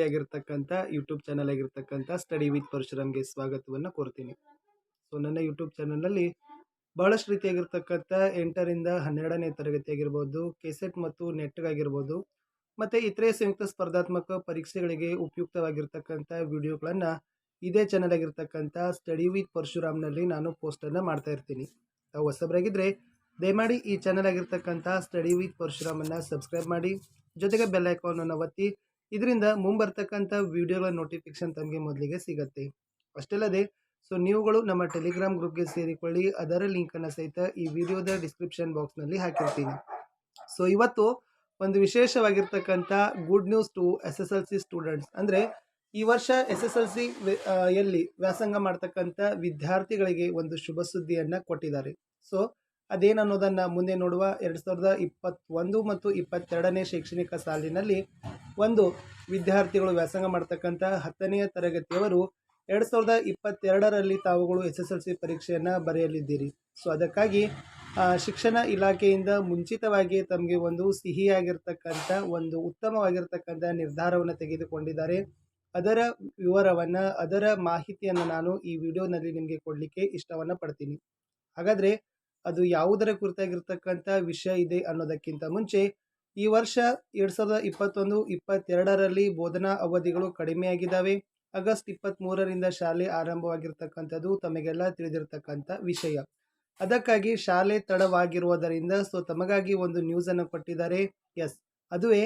ಆಗಿರ್ತಕ್ಕಂಥ YouTube channel ಆಗಿರ್ತಕ್ಕಂಥ study with ಪರಶುರಾಮ್ಗೆ ಸ್ವಾಗತವನ್ನು ಕೋರ್ತೀನಿ. ಸೊ ನನ್ನ ಯೂಟ್ಯೂಬ್ ಚಾನಲ್ನಲ್ಲಿ ಬಹಳಷ್ಟು ರೀತಿಯಾಗಿರ್ತಕ್ಕಂಥ 8ರಿಂದ 12ನೇ ತರಗತಿ ಆಗಿರ್ಬೋದು, ಕೆಸೆಟ್ ಮತ್ತು ನೆಟ್ಗಾಗಿರ್ಬೋದು, ಮತ್ತು ಇತರೆ ಸಂಯುಕ್ತ ಸ್ಪರ್ಧಾತ್ಮಕ ಪರೀಕ್ಷೆಗಳಿಗೆ ಉಪಯುಕ್ತವಾಗಿರ್ತಕ್ಕಂಥ ವಿಡಿಯೋಗಳನ್ನು ಇದೇ ಚಾನಲ್ ಆಗಿರ್ತಕ್ಕಂಥ ಸ್ಟಡಿ ವಿತ್ ಪರಶುರಾಮ್ನಲ್ಲಿ ನಾನು ಪೋಸ್ಟನ್ನು ಮಾಡ್ತಾ ಇರ್ತೀನಿ. ತಾವು ಹೊಸಬರಾಗಿದ್ದರೆ ದಯಮಾಡಿ ಈ ಚಾನಲ್ ಆಗಿರ್ತಕ್ಕಂಥ ಸ್ಟಡಿ ವಿತ್ ಪರಶುರಾಮನ್ನು ಸಬ್ಸ್ಕ್ರೈಬ್ ಮಾಡಿ, ಜೊತೆಗೆ ಬೆಲ್ ಐಕಾನನ್ನು ಒತ್ತಿ. ಇದರಿಂದ ಮುಂಬರ್ತಕ್ಕಂಥ ವಿಡಿಯೋಗಳ ನೋಟಿಫಿಕೇಶನ್ ತಮಗೆ ಮೊದಲಿಗೆ ಸಿಗುತ್ತೆ. ಅಷ್ಟಲ್ಲದೆ ನೀವುಗಳು ನಮ್ಮ ಟೆಲಿಗ್ರಾಮ್ ಗ್ರೂಪ್ಗೆ ಸೇರಿಕೊಳ್ಳಿ. ಅದರ ಲಿಂಕನ್ನು ಸಹಿತ ಈ ವಿಡಿಯೋದ ಡಿಸ್ಕ್ರಿಪ್ಷನ್ ಬಾಕ್ಸ್ನಲ್ಲಿ ಹಾಕಿರ್ತೀನಿ. ಇವತ್ತು ಒಂದು ವಿಶೇಷವಾಗಿರ್ತಕ್ಕಂಥ good news to SSLC students. ಅಂದರೆ ಈ ವರ್ಷ SSLC ಎಲ್ಲಿ ವ್ಯಾಸಂಗ ಮಾಡ್ತಕ್ಕಂಥ ವಿದ್ಯಾರ್ಥಿಗಳಿಗೆ ಒಂದು ಶುಭ ಸುದ್ದಿಯನ್ನು ಕೊಟ್ಟಿದ್ದಾರೆ. ಅದೇನನ್ನೋದನ್ನು ಮುಂದೆ ನೋಡುವ. 2021 ಮತ್ತು 22ನೇ ಶೈಕ್ಷಣಿಕ ಸಾಲಿನಲ್ಲಿ ಒಂದು ವಿದ್ಯಾರ್ಥಿಗಳು ವ್ಯಾಸಂಗ ಮಾಡ್ತಕ್ಕಂಥ 10ನೇ ತರಗತಿಯವರು 2022ರಲ್ಲಿ ತಾವುಗಳು SSLC ಪರೀಕ್ಷೆಯನ್ನು ಬರೆಯಲಿದ್ದೀರಿ. ಅದಕ್ಕಾಗಿ ಶಿಕ್ಷಣ ಇಲಾಖೆಯಿಂದ ಮುಂಚಿತವಾಗಿ ತಮಗೆ ಒಂದು ಸಿಹಿಯಾಗಿರ್ತಕ್ಕಂಥ ಒಂದು ಉತ್ತಮವಾಗಿರ್ತಕ್ಕಂಥ ನಿರ್ಧಾರವನ್ನು ತೆಗೆದುಕೊಂಡಿದ್ದಾರೆ. ಅದರ ವಿವರವನ್ನು, ಅದರ ಮಾಹಿತಿಯನ್ನು ನಾನು ಈ ವಿಡಿಯೋನಲ್ಲಿ ನಿಮಗೆ ಕೊಡಲಿಕ್ಕೆ ಇಷ್ಟವನ್ನು ಪಡ್ತೀನಿ. ಹಾಗಾದರೆ ಅದು ಯಾವುದರ ಕುರಿತಾಗಿರ್ತಕ್ಕಂಥ ವಿಷಯ ಇದೆ ಅನ್ನೋದಕ್ಕಿಂತ ಮುಂಚೆ, ಈ ವರ್ಷ 2021-22ರಲ್ಲಿ ಬೋಧನಾ ಅವಧಿಗಳು ಕಡಿಮೆಯಾಗಿದ್ದಾವೆ. ಆಗಸ್ಟ್ 23ರಿಂದ ಶಾಲೆ ಆರಂಭವಾಗಿರ್ತಕ್ಕಂಥದ್ದು ತಮಗೆಲ್ಲ ತಿಳಿದಿರ್ತಕ್ಕಂಥ ವಿಷಯ. ಅದಕ್ಕಾಗಿ ಶಾಲೆ ತಡವಾಗಿರುವುದರಿಂದ ತಮಗಾಗಿ ಒಂದು ನ್ಯೂಸನ್ನು ಕೊಟ್ಟಿದ್ದಾರೆ. ಅದುವೇ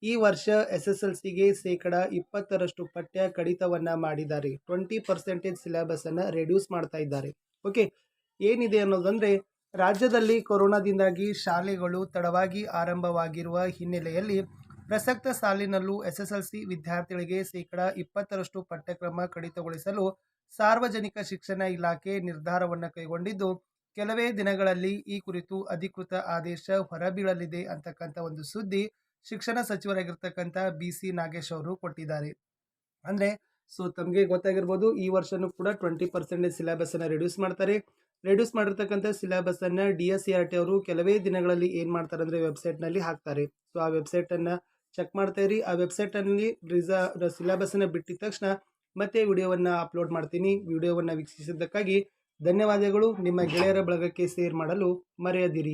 ಈ ವರ್ಷ SSLCಗೆ 20% ಪಠ್ಯ ಕಡಿತವನ್ನು ಮಾಡಿದ್ದಾರೆ. 20% ಸಿಲೆಬಸನ್ನು ರೆಡ್ಯೂಸ್ ಮಾಡ್ತಾ ಇದ್ದಾರೆ. ಏನಿದೆ ಅನ್ನೋದಂದರೆ, ರಾಜ್ಯದಲ್ಲಿ ಕೊರೋನಾದಿಂದಾಗಿ ಶಾಲೆಗಳು ತಡವಾಗಿ ಆರಂಭವಾಗಿರುವ ಹಿನ್ನೆಲೆಯಲ್ಲಿ ಪ್ರಸಕ್ತ ಸಾಲಿನಲ್ಲೂ SSLC ವಿದ್ಯಾರ್ಥಿಗಳಿಗೆ 20% ಪಠ್ಯಕ್ರಮ ಕಡಿತಗೊಳಿಸಲು ಸಾರ್ವಜನಿಕ ಶಿಕ್ಷಣ ಇಲಾಖೆ ನಿರ್ಧಾರವನ್ನು ಕೈಗೊಂಡಿದ್ದು, ಕೆಲವೇ ದಿನಗಳಲ್ಲಿ ಈ ಕುರಿತು ಅಧಿಕೃತ ಆದೇಶ ಹೊರಬೀಳಲಿದೆ ಅಂತಕ್ಕಂಥ ಒಂದು ಸುದ್ದಿ ಶಿಕ್ಷಣ ಸಚಿವರಾಗಿರ್ತಕ್ಕಂಥ BC ನಾಗೇಶ್ ಅವರು ಕೊಟ್ಟಿದ್ದಾರೆ. ಅಂದರೆ ತಮಗೆ ಗೊತ್ತಾಗಿರ್ಬೋದು, ಈ ವರ್ಷನೂ ಕೂಡ 20% ಸಿಲೆಬಸನ್ನು ರೆಡ್ಯೂಸ್ ಮಾಡ್ತಾರೆ. ರೆಡ್ಯೂಸ್ ಮಾಡಿರ್ತಕ್ಕಂಥ ಸಿಲೆಬಸನ್ನು DSCRT ಅವರು ಕೆಲವೇ ದಿನಗಳಲ್ಲಿ ಏನು ಮಾಡ್ತಾರೆ ಅಂದರೆ ವೆಬ್ಸೈಟ್ನಲ್ಲಿ ಹಾಕ್ತಾರೆ. ಆ ವೆಬ್ಸೈಟನ್ನು ಚೆಕ್ ಮಾಡ್ತಾ ಇರಿ. ಆ ವೆಬ್ಸೈಟಲ್ಲಿ ಸಿಲೆಬಸನ್ನು ಬಿಟ್ಟಿದ ತಕ್ಷಣ ಮತ್ತೆ ವಿಡಿಯೋವನ್ನು ಅಪ್ಲೋಡ್ ಮಾಡ್ತೀನಿ. ವಿಡಿಯೋವನ್ನು ವೀಕ್ಷಿಸಿದ್ದಕ್ಕಾಗಿ ಧನ್ಯವಾದಗಳು. ನಿಮ್ಮ ಗೆಳೆಯರ ಬಳಗಕ್ಕೆ ಶೇರ್ ಮಾಡಲು ಮರೆಯದಿರಿ.